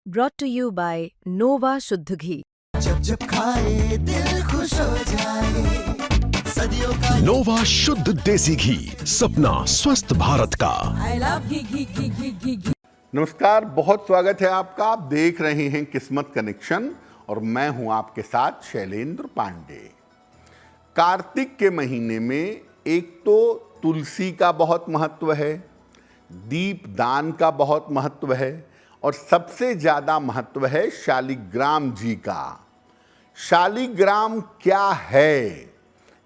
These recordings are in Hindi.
brought to you by Nova शुद्ध घी। जब जब खाए दिल खुश हो जाए, सदियों का नोवा शुद्ध देसी घी, सपना स्वस्थ भारत का। I love घी। नमस्कार, बहुत स्वागत है आपका। आप देख रहे हैं किस्मत कनेक्शन और मैं हूं आपके साथ शैलेंद्र पांडे। कार्तिक के महीने में एक तो तुलसी का बहुत महत्व है, दीप दान का बहुत महत्व है और सबसे ज्यादा महत्व है शालिग्राम जी का। शालिग्राम क्या है,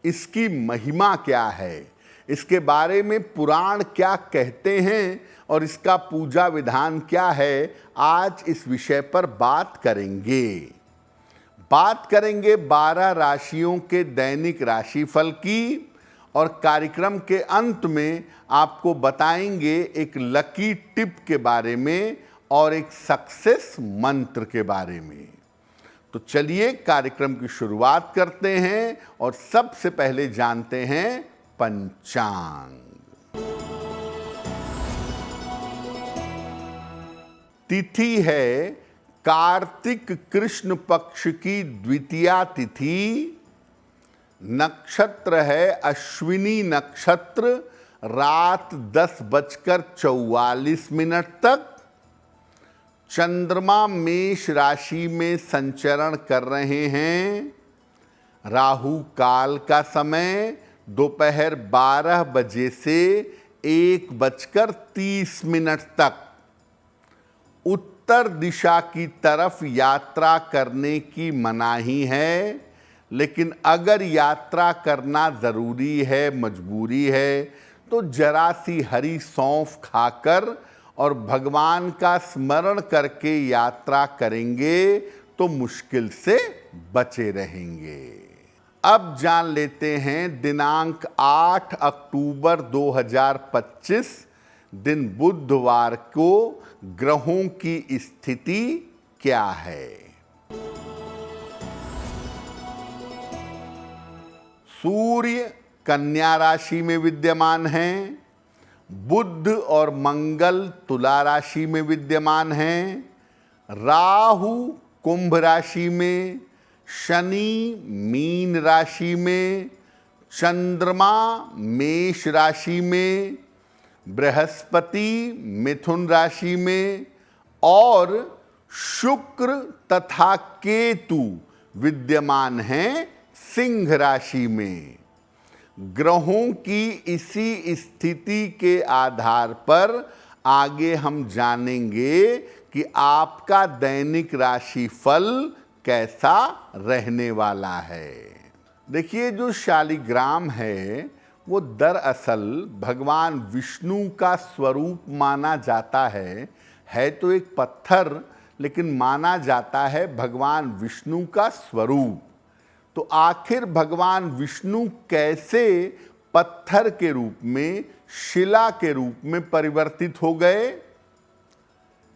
इसकी महिमा क्या है, इसके बारे में पुराण क्या कहते हैं और इसका पूजा विधान क्या है, आज इस विषय पर बात करेंगे 12 राशियों के दैनिक राशिफल की और कार्यक्रम के अंत में आपको बताएंगे एक लकी टिप के बारे में और एक सक्सेस मंत्र के बारे में। तो चलिए कार्यक्रम की शुरुआत करते हैं और सबसे पहले जानते हैं पंचांग। तिथि है कार्तिक कृष्ण पक्ष की द्वितीया तिथि। नक्षत्र है अश्विनी नक्षत्र, रात 10:44 तक। चंद्रमा मेष राशि में संचरण कर रहे हैं। राहु काल का समय दोपहर 12 बजे से 1:30 तक। उत्तर दिशा की तरफ यात्रा करने की मनाही है, लेकिन अगर यात्रा करना ज़रूरी है, मजबूरी है, तो जरा सी हरी सौंफ खाकर और भगवान का स्मरण करके यात्रा करेंगे तो मुश्किल से बचे रहेंगे। अब जान लेते हैं दिनांक 8 अक्टूबर 2025 दिन बुधवार को ग्रहों की स्थिति क्या है। सूर्य कन्या राशि में विद्यमान हैं, बुध और मंगल तुला राशि में विद्यमान हैं, राहु कुंभ राशि में, शनि मीन राशि में, चंद्रमा मेष राशि में, बृहस्पति मिथुन राशि में और शुक्र तथा केतु विद्यमान हैं सिंह राशि में। ग्रहों की इसी स्थिति के आधार पर आगे हम जानेंगे कि आपका दैनिक राशिफल कैसा रहने वाला है। देखिए, जो शालिग्राम है वो दरअसल भगवान विष्णु का स्वरूप माना जाता है तो एक पत्थर, लेकिन माना जाता है भगवान विष्णु का स्वरूप। तो आखिर भगवान विष्णु कैसे पत्थर के रूप में, शिला के रूप में परिवर्तित हो गए?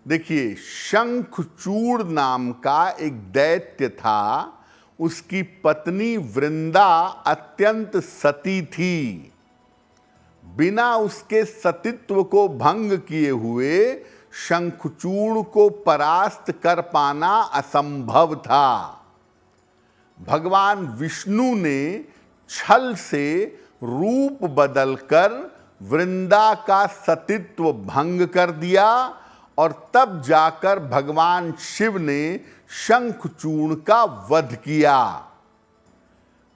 देखिए, शंखचूड़ नाम का एक दैत्य था, उसकी पत्नी वृंदा अत्यंत सती थी। बिना उसके सतीत्व को भंग किए हुए शंखचूड़ को परास्त कर पाना असंभव था। भगवान विष्णु ने छल से रूप बदलकर वृंदा का सतीत्व भंग कर दिया और तब जाकर भगवान शिव ने शंखचूड़ का वध किया।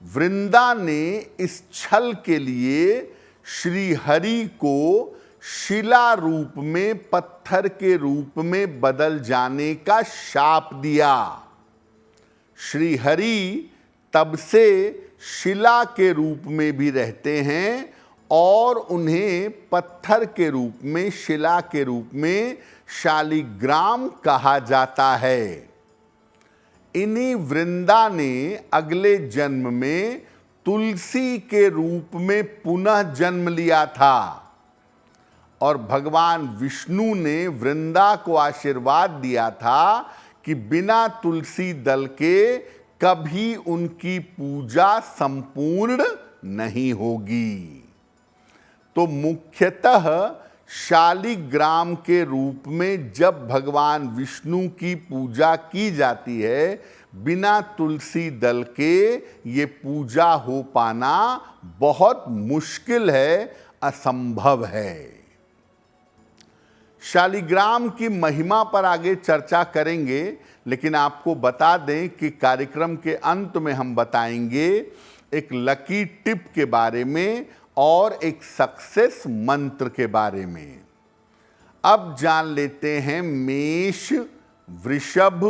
वृंदा ने इस छल के लिए श्री हरि को शिला रूप में, पत्थर के रूप में बदल जाने का शाप दिया। श्री हरि तब से शिला के रूप में भी रहते हैं और उन्हें पत्थर के रूप में, शिला के रूप में शालिग्राम कहा जाता है। इन्हीं वृंदा ने अगले जन्म में तुलसी के रूप में पुनः जन्म लिया था और भगवान विष्णु ने वृंदा को आशीर्वाद दिया था कि बिना तुलसी दल के कभी उनकी पूजा संपूर्ण नहीं होगी। तो मुख्यतः शालिग्राम के रूप में जब भगवान विष्णु की पूजा की जाती है, बिना तुलसी दल के ये पूजा हो पाना बहुत मुश्किल है, असंभव है। शालिग्राम की महिमा पर आगे चर्चा करेंगे, लेकिन आपको बता दें कि कार्यक्रम के अंत में हम बताएंगे एक लकी टिप के बारे में और एक सक्सेस मंत्र के बारे में। अब जान लेते हैं मेष, वृषभ,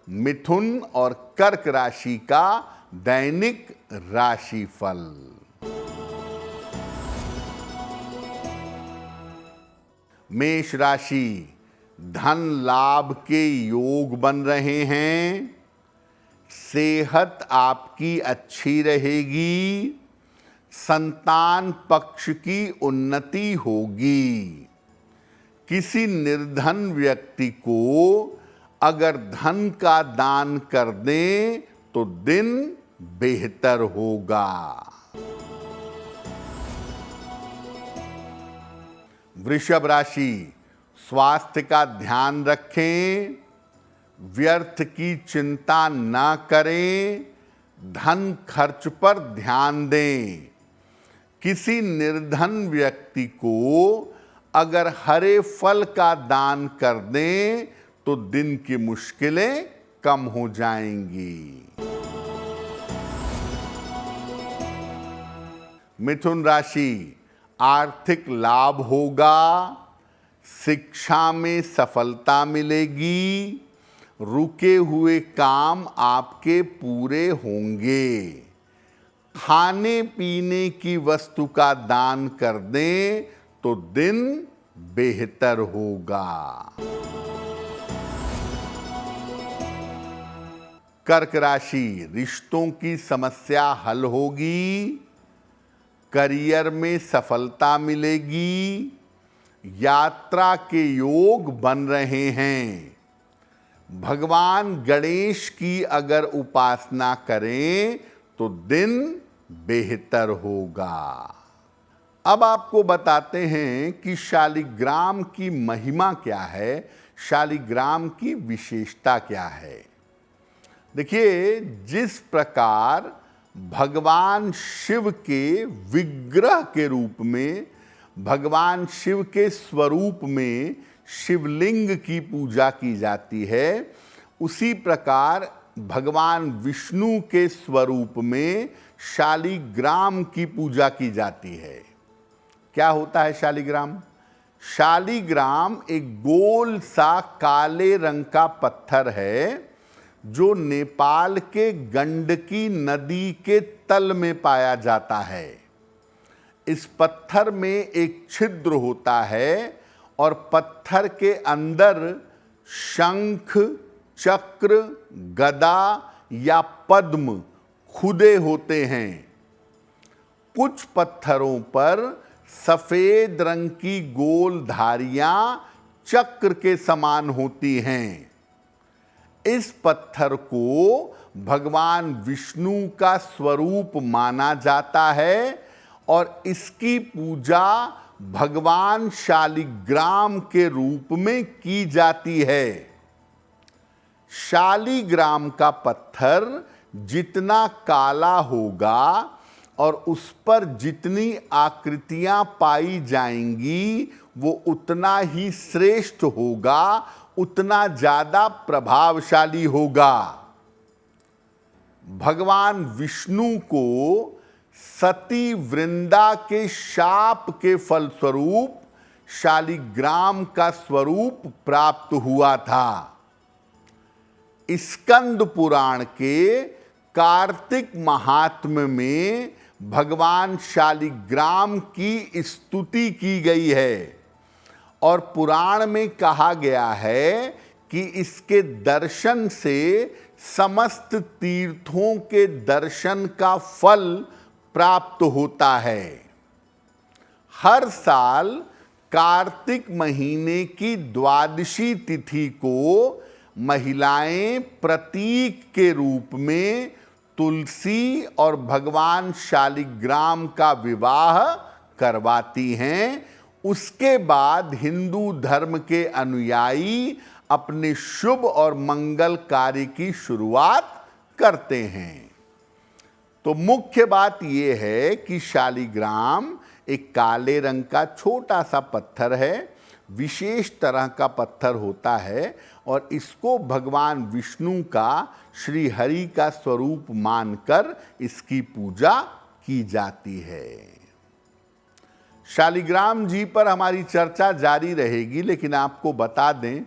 मिथुन और कर्क राशि का दैनिक राशिफल। मेष राशि, धन लाभ के योग बन रहे हैं, सेहत आपकी अच्छी रहेगी, संतान पक्ष की उन्नति होगी। किसी निर्धन व्यक्ति को अगर धन का दान कर दें तो दिन बेहतर होगा। वृषभ राशि, स्वास्थ्य का ध्यान रखें, व्यर्थ की चिंता न करें, धन खर्च पर ध्यान दें। किसी निर्धन व्यक्ति को अगर हरे फल का दान कर दें तो दिन की मुश्किलें कम हो जाएंगी। मिथुन राशि, आर्थिक लाभ होगा, शिक्षा में सफलता मिलेगी, रुके हुए काम आपके पूरे होंगे। खाने पीने की वस्तु का दान कर दें तो दिन बेहतर होगा। कर्क राशि, रिश्तों की समस्या हल होगी, करियर में सफलता मिलेगी, यात्रा के योग बन रहे हैं। भगवान गणेश की अगर उपासना करें तो दिन बेहतर होगा। अब आपको बताते हैं कि शालिग्राम की महिमा क्या है, शालिग्राम की विशेषता क्या है। देखिए, जिस प्रकार भगवान शिव के विग्रह के रूप में, भगवान शिव के स्वरूप में शिवलिंग की पूजा की जाती है, उसी प्रकार भगवान विष्णु के स्वरूप में शालिग्राम की पूजा की जाती है। क्या होता है शालिग्राम? शालिग्राम एक गोल सा काले रंग का पत्थर है जो नेपाल के गंडकी नदी के तल में पाया जाता है। इस पत्थर में एक छिद्र होता है और पत्थर के अंदर शंख, चक्र, गदा या पद्म खुदे होते हैं। कुछ पत्थरों पर सफेद रंग की गोल धारियां चक्र के समान होती हैं। इस पत्थर को भगवान विष्णु का स्वरूप माना जाता है और इसकी पूजा भगवान शालिग्राम के रूप में की जाती है। शालिग्राम का पत्थर जितना काला होगा और उस पर जितनी आकृतियां पाई जाएंगी वो उतना ही श्रेष्ठ होगा, उतना ज्यादा प्रभावशाली होगा। भगवान विष्णु को सती वृंदा के शाप के फलस्वरूप शालिग्राम का स्वरूप प्राप्त हुआ था। स्कंद पुराण के कार्तिक महात्म्य में भगवान शालिग्राम की स्तुति की गई है और पुराण में कहा गया है कि इसके दर्शन से समस्त तीर्थों के दर्शन का फल प्राप्त होता है। हर साल कार्तिक महीने की द्वादशी तिथि को महिलाएं प्रतीक के रूप में तुलसी और भगवान शालिग्राम का विवाह करवाती हैं। उसके बाद हिंदू धर्म के अनुयायी अपने शुभ और मंगल कार्य की शुरुआत करते हैं। तो मुख्य बात यह है कि शालिग्राम एक काले रंग का छोटा सा पत्थर है, विशेष तरह का पत्थर होता है और इसको भगवान विष्णु का, श्री हरि का स्वरूप मानकर इसकी पूजा की जाती है। शालिग्राम जी पर हमारी चर्चा जारी रहेगी, लेकिन आपको बता दें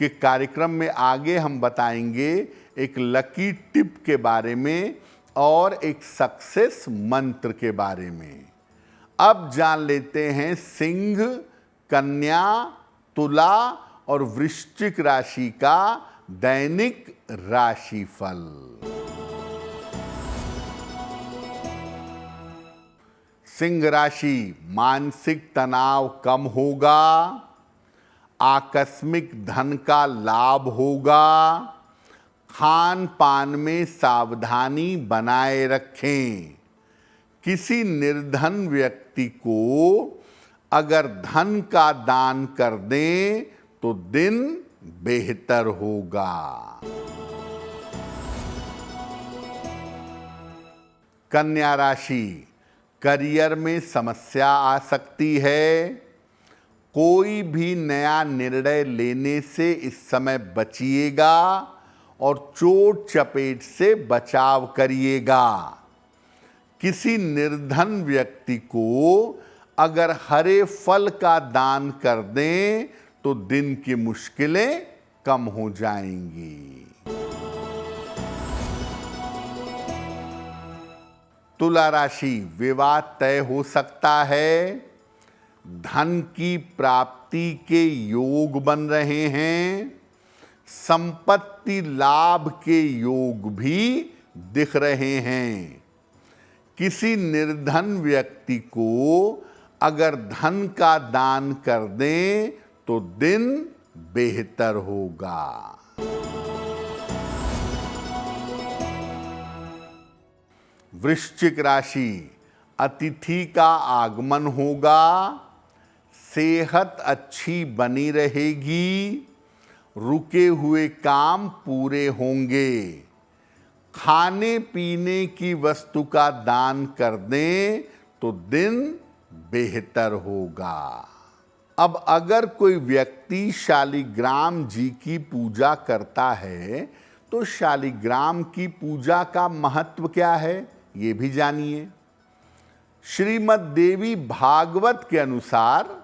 कि कार्यक्रम में आगे हम बताएंगे एक लकी टिप के बारे में और एक सक्सेस मंत्र के बारे में। अब जान लेते हैं सिंह, कन्या, तुला और वृश्चिक राशि का दैनिक राशिफल। सिंह राशि, मानसिक तनाव कम होगा, आकस्मिक धन का लाभ होगा, खान पान में सावधानी बनाए रखें। किसी निर्धन व्यक्ति को अगर धन का दान कर दें तो दिन बेहतर होगा। कन्या राशि, करियर में समस्या आ सकती है। कोई भी नया निर्णय लेने से इस समय बचिएगा और चोट चपेट से बचाव करिएगा। किसी निर्धन व्यक्ति को अगर हरे फल का दान कर दें तो दिन की मुश्किलें कम हो जाएंगी। तुला राशि, विवाद तय हो सकता है। धन की प्राप्ति के योग बन रहे हैं। संपत्ति लाभ के योग भी दिख रहे हैं। किसी निर्धन व्यक्ति को अगर धन का दान कर दें तो दिन बेहतर होगा। वृश्चिक राशि, अतिथि का आगमन होगा। सेहत अच्छी बनी रहेगी। रुके हुए काम पूरे होंगे। खाने पीने की वस्तु का दान कर दें तो दिन बेहतर होगा। अब अगर कोई व्यक्ति शालिग्राम जी की पूजा करता है तो शालिग्राम की पूजा का महत्व क्या है, ये भी जानिए। श्रीमद् देवी भागवत के अनुसार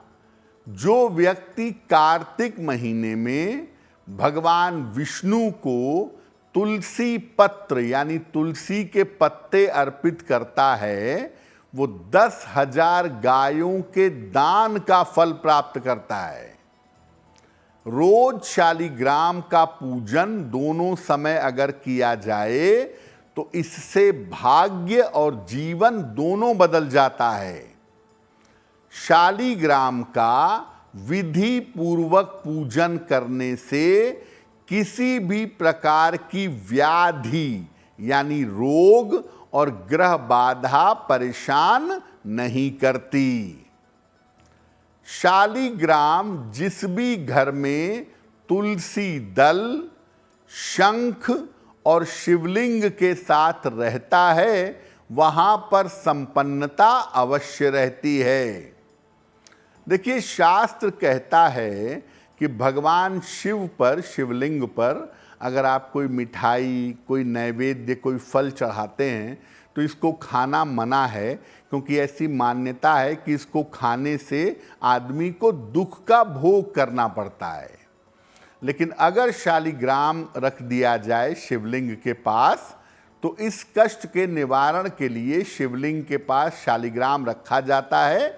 जो व्यक्ति कार्तिक महीने में भगवान विष्णु को तुलसी पत्र यानी तुलसी के पत्ते अर्पित करता है, वो 10,000 गायों के दान का फल प्राप्त करता है। रोज शालिग्राम का पूजन दोनों समय अगर किया जाए तो इससे भाग्य और जीवन दोनों बदल जाता है। शालिग्राम का विधि पूर्वक पूजन करने से किसी भी प्रकार की व्याधि यानी रोग और ग्रह बाधा परेशान नहीं करती। शालिग्राम जिस भी घर में तुलसी दल, शंख और शिवलिंग के साथ रहता है, वहां पर संपन्नता अवश्य रहती है। देखिए, शास्त्र कहता है कि भगवान शिव पर, शिवलिंग पर अगर आप कोई मिठाई, कोई नैवेद्य, कोई फल चढ़ाते हैं तो इसको खाना मना है, क्योंकि ऐसी मान्यता है कि इसको खाने से आदमी को दुख का भोग करना पड़ता है। लेकिन अगर शालिग्राम रख दिया जाए शिवलिंग के पास तो इस कष्ट के निवारण के लिए शिवलिंग के पास शालिग्राम रखा जाता है।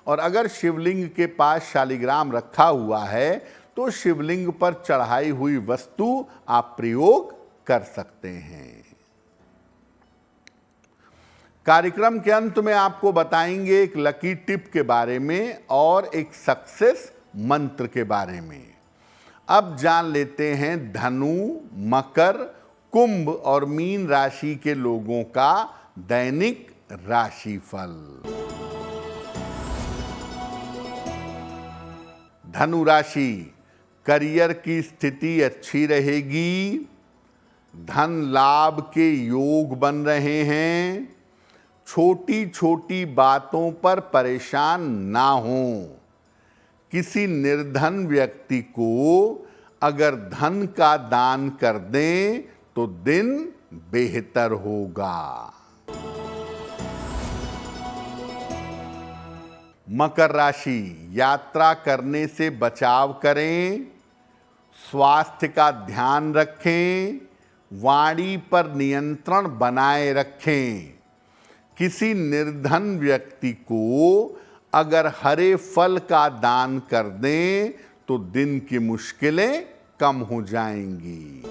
और अगर शिवलिंग के पास शालिग्राम रखा हुआ है तो शिवलिंग पर चढ़ाई हुई वस्तु आप प्रयोग कर सकते हैं। कार्यक्रम के अंत में आपको बताएंगे एक लकी टिप के बारे में और एक सक्सेस मंत्र के बारे में। अब जान लेते हैं धनु, मकर, कुंभ और मीन राशि के लोगों का दैनिक राशिफल। धनु राशि, करियर की स्थिति अच्छी रहेगी, धन लाभ के योग बन रहे हैं, छोटी छोटी बातों पर परेशान ना हो। किसी निर्धन व्यक्ति को अगर धन का दान कर दें तो दिन बेहतर होगा। मकर राशि, यात्रा करने से बचाव करें, स्वास्थ्य का ध्यान रखें, वाणी पर नियंत्रण बनाए रखें। किसी निर्धन व्यक्ति को अगर हरे फल का दान कर दें तो दिन की मुश्किलें कम हो जाएंगी।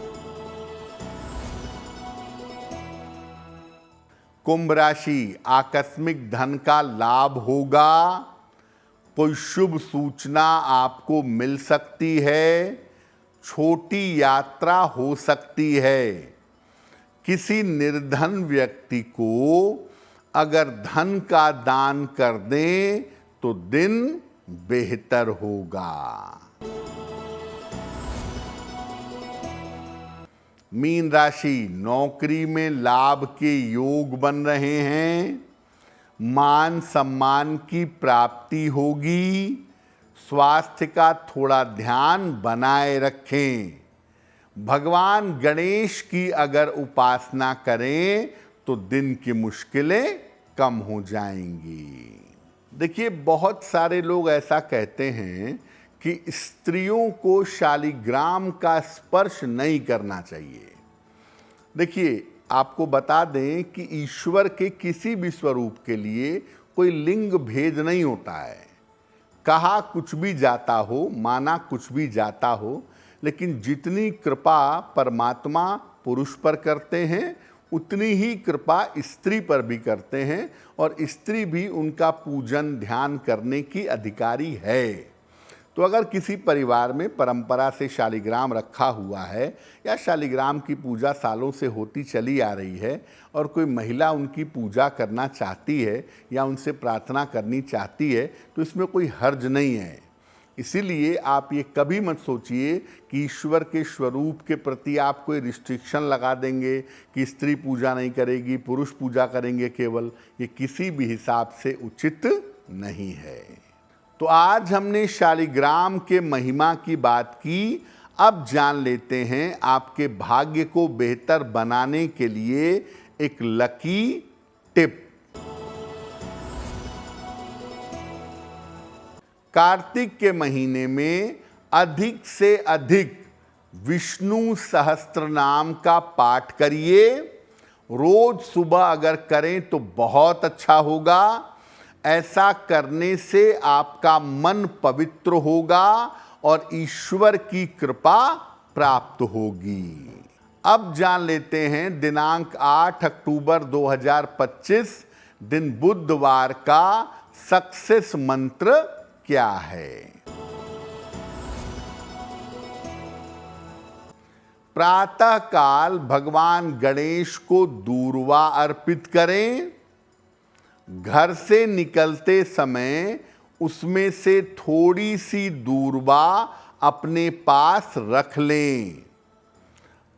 कुंभ राशि, आकस्मिक धन का लाभ होगा, कोई शुभ सूचना आपको मिल सकती है, छोटी यात्रा हो सकती है। किसी निर्धन व्यक्ति को अगर धन का दान कर दें तो दिन बेहतर होगा। मीन राशि, नौकरी में लाभ के योग बन रहे हैं, मान सम्मान की प्राप्ति होगी, स्वास्थ्य का थोड़ा ध्यान बनाए रखें। भगवान गणेश की अगर उपासना करें तो दिन की मुश्किलें कम हो जाएंगी। देखिए, बहुत सारे लोग ऐसा कहते हैं कि स्त्रियों को शालिग्राम का स्पर्श नहीं करना चाहिए। देखिए, आपको बता दें कि ईश्वर के किसी भी स्वरूप के लिए कोई लिंग भेद नहीं होता है। कहा कुछ भी जाता हो, माना कुछ भी जाता हो, लेकिन जितनी कृपा परमात्मा पुरुष पर करते हैं उतनी ही कृपा स्त्री पर भी करते हैं, और स्त्री भी उनका पूजन ध्यान करने की अधिकारी है। तो अगर किसी परिवार में परंपरा से शालिग्राम रखा हुआ है या शालिग्राम की पूजा सालों से होती चली आ रही है और कोई महिला उनकी पूजा करना चाहती है या उनसे प्रार्थना करनी चाहती है तो इसमें कोई हर्ज नहीं है। इसीलिए आप ये कभी मत सोचिए कि ईश्वर के स्वरूप के प्रति आप कोई रिस्ट्रिक्शन लगा देंगे कि स्त्री पूजा नहीं करेगी, पुरुष पूजा करेंगे केवल। ये किसी भी हिसाब से उचित नहीं है। तो आज हमने शालिग्राम के महिमा की बात की। अब जान लेते हैं आपके भाग्य को बेहतर बनाने के लिए एक लकी टिप। कार्तिक के महीने में अधिक से अधिक विष्णु सहस्त्र नाम का पाठ करिए। रोज सुबह अगर करें तो बहुत अच्छा होगा। ऐसा करने से आपका मन पवित्र होगा और ईश्वर की कृपा प्राप्त होगी। अब जान लेते हैं दिनांक 8 अक्टूबर 2025 दिन बुधवार का सक्सेस मंत्र क्या है। प्रातः काल भगवान गणेश को दूर्वा अर्पित करें। घर से निकलते समय उसमें से थोड़ी सी दूर्वा अपने पास रख लें।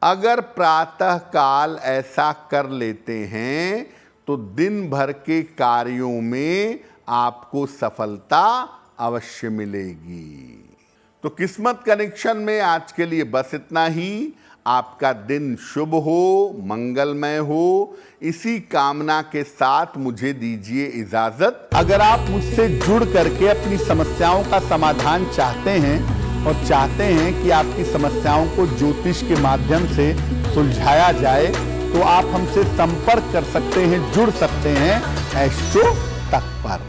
अगर प्रातः काल ऐसा कर लेते हैं तो दिन भर के कार्यों में आपको सफलता अवश्य मिलेगी। तो किस्मत कनेक्शन में आज के लिए बस इतना ही। आपका दिन शुभ हो, मंगलमय हो, इसी कामना के साथ मुझे दीजिए इजाजत। अगर आप मुझसे जुड़ करके अपनी समस्याओं का समाधान चाहते हैं और चाहते हैं कि आपकी समस्याओं को ज्योतिष के माध्यम से सुलझाया जाए तो आप हमसे संपर्क कर सकते हैं, जुड़ सकते हैं एस्ट्रो तक पर।